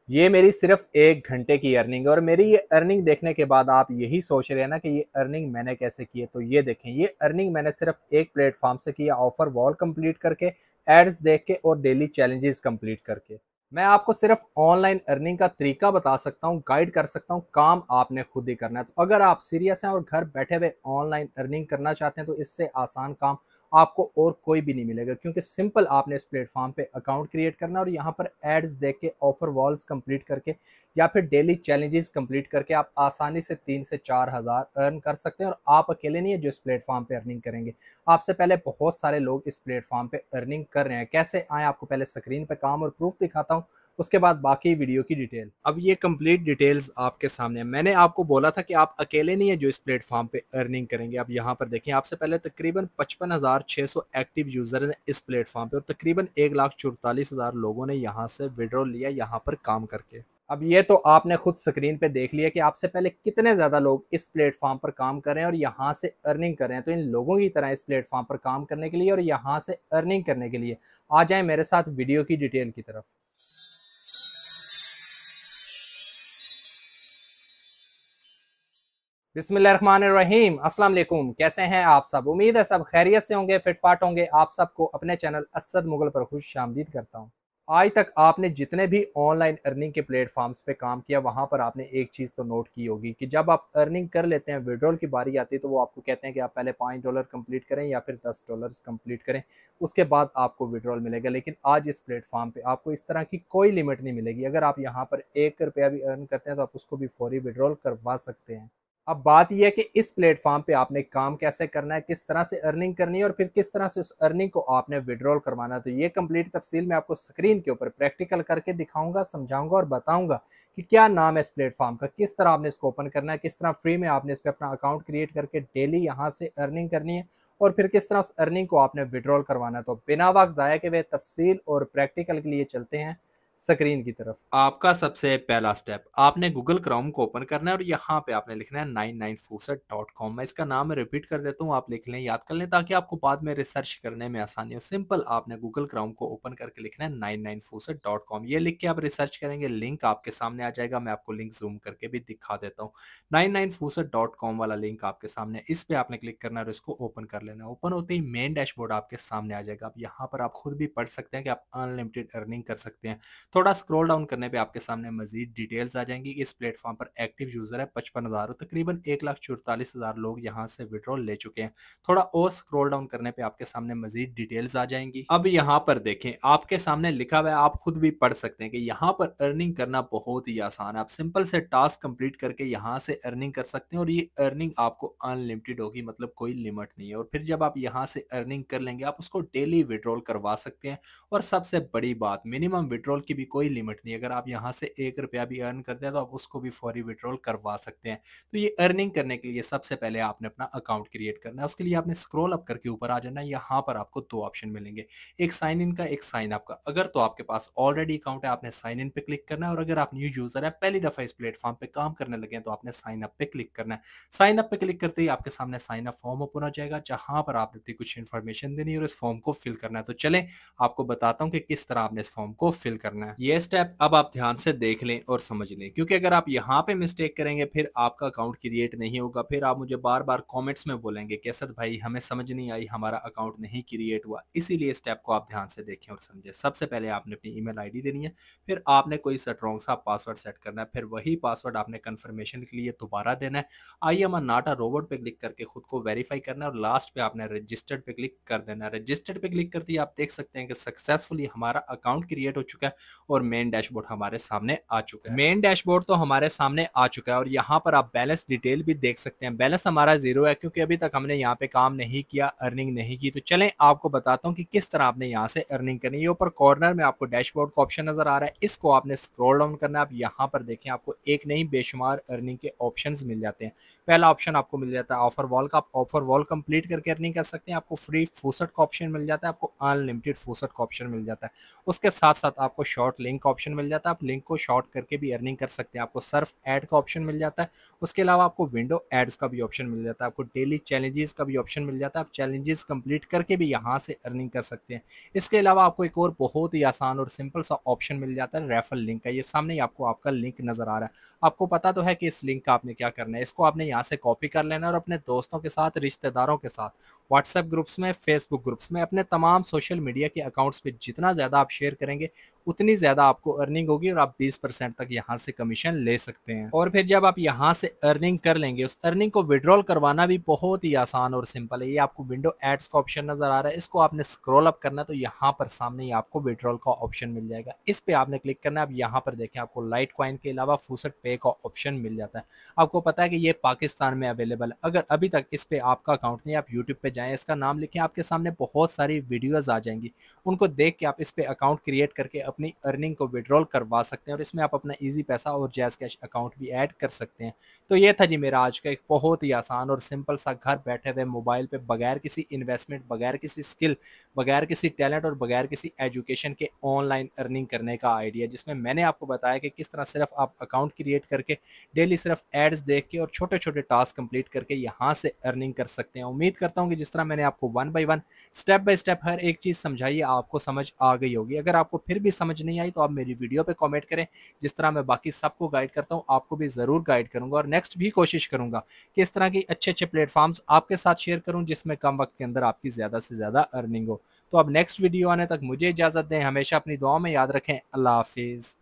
ये मेरी सिर्फ 1 घंटे की अर्निंग है और मेरी ये अर्निंग देखने के बाद आप यही सोच रहे हैं ना कि ये अर्निंग मैंने कैसे की है। तो ये देखें, ये अर्निंग मैंने सिर्फ एक प्लेटफॉर्म से की है, ऑफर वॉल कंप्लीट करके, एड्स देख के और डेली चैलेंजेस कंप्लीट करके। मैं आपको सिर्फ ऑनलाइन अर्निंग का तरीका बता सकता हूँ, गाइड कर सकता हूँ, काम आपने खुद ही करना है। तो अगर आप सीरियस हैं और घर बैठे हुए ऑनलाइन अर्निंग करना चाहते हैं तो इससे आसान काम आपको और कोई भी नहीं मिलेगा, क्योंकि सिंपल आपने इस प्लेटफॉर्म पे अकाउंट क्रिएट करना और यहाँ पर एड्स देख के, ऑफर वॉल्स कंप्लीट करके या फिर डेली चैलेंजेस कंप्लीट करके आप आसानी से 3 से 4 हज़ार अर्न कर सकते हैं। और आप अकेले नहीं है जो इस प्लेटफॉर्म पे अर्निंग करेंगे, आपसे पहले बहुत सारे लोग इस प्लेटफॉर्म पे अर्निंग कर रहे हैं। कैसे आए आपको पहले स्क्रीन पे काम और प्रूफ दिखाता हूँ, उसके बाद बाकी वीडियो की डिटेल। अब ये कंप्लीट डिटेल्स आपके सामने है। मैंने आपको बोला था कि आप अकेले नहीं है जो इस प्लेटफॉर्म पे अर्निंग करेंगे। अब यहाँ पर देखें, आपसे पहले तकरीबन 55,600 एक्टिव यूजर हैं इस प्लेटफॉर्म पे और तकरीबन 1,44,000 लोगों ने यहाँ से विड्रॉल लिया यहाँ पर काम करके। अब ये तो आपने खुद स्क्रीन पे देख लिया कि आपसे पहले कितने ज़्यादा लोग इस प्लेटफॉर्म पर काम कर रहे हैं और यहाँ से अर्निंग कर रहे हैं। तो इन लोगों की तरह इस प्लेटफॉर्म पर काम करने के लिए और यहाँ से अर्निंग करने के लिए आ जाएं मेरे साथ वीडियो की डिटेल की तरफ। बिस्मिल्लाहिर्रहमानिर्रहीम, अस्सलाम वालेकुम। कैसे हैं आप सब? उम्मीद है सब खैरियत से होंगे, फिटफाट होंगे। आप सबको अपने चैनल असद मुगल पर खुश आमदीद करता हूं। आज तक आपने जितने भी ऑनलाइन अर्निंग के प्लेटफॉर्म्स पे काम किया, वहां पर आपने एक चीज़ तो नोट की होगी कि जब आप अर्निंग कर लेते हैं, विड्रॉल की बारी आती है, तो वो आपको कहते हैं कि आप पहले $5 कंप्लीट करें या फिर $10 कंप्लीट करें, उसके बाद आपको विड्रॉल मिलेगा। लेकिन आज इस प्लेटफॉर्म पे आपको इस तरह की कोई लिमिट नहीं मिलेगी। अगर आप यहाँ पर ₹1 भी अर्न करते हैं तो आप उसको भी फौरी विड्रॉल करवा सकते हैं। अब बात यह है कि इस प्लेटफॉर्म पे आपने काम कैसे करना है, किस तरह से अर्निंग करनी है और फिर किस तरह से उस अर्निंग को आपने विड्रॉल करवाना है। तो ये कंप्लीट तफसील मैं आपको स्क्रीन के ऊपर प्रैक्टिकल करके दिखाऊंगा, समझाऊंगा और बताऊंगा कि क्या नाम है इस प्लेटफॉर्म का, किस तरह आपने इसको ओपन करना है, किस तरह फ्री में आपने इस पर अपना अकाउंट क्रिएट करके डेली यहाँ से अर्निंग करनी है और फिर किस तरह उस अर्निंग को आपने विड्रॉल करवाना है। तो बिना वक्त ज़ाया के वे तफसील और प्रैक्टिकल के लिए चलते हैं स्क्रीन की तरफ। आपका सबसे पहला स्टेप, आपने गूगल क्रोम को ओपन करना है और यहाँ पे आपने लिखना है 99foosat.com। मैं इसका नाम रिपीट कर देता हूँ, आप लिख लें, याद कर लें, ताकि आपको बाद में रिसर्च करने में आसानी हो। सिंपल आपने गूगल क्रोम को ओपन करके लिखना है 99foosat.com। ये लिख के आप रिसर्च करेंगे, लिंक आपके सामने आ जाएगा। मैं आपको लिंक जूम करके भी दिखा देता हूँ। 99foosat.com वाला लिंक आपके सामने, इस पे आपने क्लिक करना है और इसको ओपन कर लेना। ओपन होते ही मेन डैशबोर्ड आपके सामने आ जाएगा। अब यहाँ पर आप खुद भी पढ़ सकते हैं कि आप अनलिमिटेड अर्निंग कर सकते हैं। थोड़ा स्क्रॉल डाउन करने पे आपके सामने मजीद डिटेल्स आ जाएंगी कि इस प्लेटफॉर्म पर एक्टिव यूजर है 55,000, तकरीबन 1,44,000 लोग यहाँ से विड्रॉल ले चुके हैं। थोड़ा और स्क्रॉल डाउन करने पे आपके सामने मजीद डिटेल्स आ जाएंगी। अब यहाँ पर देखें, आपके सामने लिखा हुआ है, आप खुद भी पढ़ सकते हैं कि यहाँ पर अर्निंग करना बहुत ही आसान है। आप सिंपल से टास्क कंप्लीट करके यहाँ से अर्निंग कर सकते हैं और ये अर्निंग आपको अनलिमिटेड होगी, मतलब कोई लिमिट नहीं है। और फिर जब आप यहाँ से अर्निंग कर लेंगे, आप उसको डेली विड्रॉल करवा सकते हैं। और सबसे बड़ी बात, मिनिमम विड्रॉल की भी कोई लिमिट नहीं। अगर आप यहाँ से ₹1 भी अर्न करते हैं तो आप उसको भी फौरी विड्रॉल करवा सकते हैं। तो ये अर्निंग करने के लिए सबसे पहले आपने अपना अकाउंट क्रिएट करना है। उसके लिए आपने स्क्रॉल अप करके ऊपर आ जाना है। यहाँ पर आपको 2 ऑप्शन मिलेंगे, एक साइन इन का, एक साइन अप का। अगर तो आपके पास ऑलरेडी अकाउंट है, आपने साइन इन पे क्लिक करना है और अगर आप न्यू यूजर है, पहली दफा इस प्लेटफॉर्म पे काम करने लगे हैं, तो आपने साइन अप पे क्लिक करना है। साइन अप पे क्लिक करते ही आपके सामने साइन अप फॉर्म ओपन हो जाएगा, जहां पर आपने अपनी कुछ इन्फॉर्मेशन देनी है और इस फॉर्म को फिल करना है। तो चलें आपको बताता हूं कि किस तरह आपने इस फॉर्म को फिल करना है। ये स्टेप अब आप ध्यान से देख लें और समझ लें, क्योंकि अगर आप यहाँ पे मिस्टेक करेंगे फिर आपका अकाउंट क्रिएट नहीं होगा। फिर आप मुझे बार बार कमेंट्स में बोलेंगे कि असद भाई हमें समझ नहीं आई, हमारा अकाउंट नहीं क्रिएट हुआ। इसीलिए स्टेप को आप ध्यान से देखें और समझें। सबसे पहले आपने अपनी ईमेल आईडी देनी है, फिर आपने कोई स्ट्रॉन्ग सा पासवर्ड सेट करना है, फिर वही पासवर्ड आपने कंफर्मेशन के लिए दोबारा देना है। I am not a robot पे क्लिक करके खुद को वेरीफाई करना है और लास्ट पे आपने रजिस्टर्ड पे क्लिक कर देना है। रजिस्टर्ड पे क्लिक करते ही आप देख सकते हैं कि सक्सेसफुली हमारा अकाउंट क्रिएट हो चुका है और मेन डैशबोर्ड हमारे सामने आ चुका है। मेन डैशबोर्ड तो हमारे सामने आ चुका है और यहाँ पर आप बैलेंस डिटेल भी देख सकते हैं। बैलेंस हमारा 0 है क्योंकि अभी तक हमने यहाँ पे काम नहीं किया, अर्निंग नहीं की। तो चलें आपको बताता हूँ कि किस तरह आपने यहाँ से अर्निंग करनी है। ऊपर कॉर्नर में आपको डैशबोर्ड का ऑप्शन नजर आ रहा है, इसको आपने स्क्रॉल डाउन करना है। आप यहाँ पर देखें, आपको एक नहीं बेशुमार अर्निंग के ऑप्शन मिल जाते हैं। पहला ऑप्शन आपको मिल जाता है ऑफर वॉल का, आप ऑफर वॉल कंप्लीट करके अर्निंग कर सकते हैं। आपको फ्री फूसट का ऑप्शन मिल जाता है, आपको अनलिमिटेड फूसट का ऑप्शन मिल जाता है। उसके साथ साथ आपको शॉर्ट लिंक का ऑप्शन मिल जाता है, आप लिंक को शॉर्ट करके भी अर्निंग कर सकते हैं। आपको सर्फ ऐड का ऑप्शन मिल जाता है, उसके अलावा आपको विंडो एड्स का भी ऑप्शन मिल जाता है, आपको डेली चैलेंजेस का भी ऑप्शन मिल जाता है, आप चैलेंजेस कंप्लीट करके भी यहाँ से अर्निंग कर सकते हैं। इसके अलावा आपको एक और बहुत ही आसान और सिंपल सा ऑप्शन मिल जाता है रेफरल लिंक का। ये सामने ही आपको आपका लिंक नजर आ रहा है। आपको पता तो है कि इस लिंक का आपने क्या करना है, इसको आपने यहाँ से कॉपी कर लेना और अपने दोस्तों के साथ, रिश्तेदारों के साथ, व्हाट्सएप ग्रुप्स में, फेसबुक ग्रुप्स में, अपने तमाम सोशल मीडिया के अकाउंट्स पे जितना ज़्यादा आप शेयर करेंगे उतनी ज़्यादा आपको अर्निंग होगी और आप 20% तक यहाँ से कमीशन ले सकते हैं। और फिर जब आप यहाँ से अर्निंग कर लेंगे, उस अर्निंग को विड्रॉल करवाना भी बहुत ही आसान और सिंपल है। ये आपको विंडो एड्स का ऑप्शन नजर आ रहा है, इसको आपने स्क्रॉल अप करना है तो यहाँ पर सामने ही आपको विड्रॉल का ऑप्शन मिल जाएगा। इस पे आपने क्लिक करना है। अब यहाँ पर देखें आपको लाइट कॉइन के अलावा फूसट पे का ऑप्शन मिल जाता है। आपको पता है कि ये पाकिस्तान में अवेलेबल है। अगर अभी तक इस पे आपका अकाउंट नहीं, आप यूट्यूब पे जाएं, इसका नाम लिखें, आपके सामने बहुत सारी वीडियोस आ जाएंगी, उनको देख के आप इस पे अकाउंट क्रिएट करके अपनी अर्निंग को विड्रॉल करवा सकते हैं और इसमें आप अपना इजी पैसा और जैज़ कैश अकाउंट भी ऐड कर सकते हैं। तो ये था जी मेरा आज का एक बहुत ही आसान और सिंपल सा घर बैठे हुए मोबाइल पे बगैर किसी इन्वेस्टमेंट, बगैर किसी स्किल, बगैर किसी टैलेंट और बगैर किसी एजुकेशन के ऑनलाइन अर्निंग करने का आइडिया, जिसमें मैंने आपको बताया कि किस तरह सिर्फ आप अकाउंट क्रिएट करके डेली सिर्फ एड्स देख के और छोटे छोटे टास्क कंप्लीट करके यहाँ से अर्निंग कर सकते हैं। उम्मीद करता हूँ कि जिस तरह मैंने आपको one by one, step by step हर एक चीज़ समझाई आपको समझ आ गई होगी। अगर आपको फिर भी समझ नहीं आई तो आप मेरी वीडियो पे कमेंट करें। जिस तरह मैं बाकी सबको गाइड करता हूँ आपको भी ज़रूर गाइड करूँगा और नेक्स्ट भी कोशिश करूँगा कि इस तरह की अच्छे अच्छे प्लेटफॉर्म्स आपके साथ शेयर करूँ जिसमें कम वक्त के अंदर आपकी ज़्यादा से ज़्यादा अर्निंग हो। तो अब नेक्स्ट वीडियो आने तक मुझे इजाज़त दें। हमेशा अपनी दुआ में याद रखें। अल्लाह हाफिज़।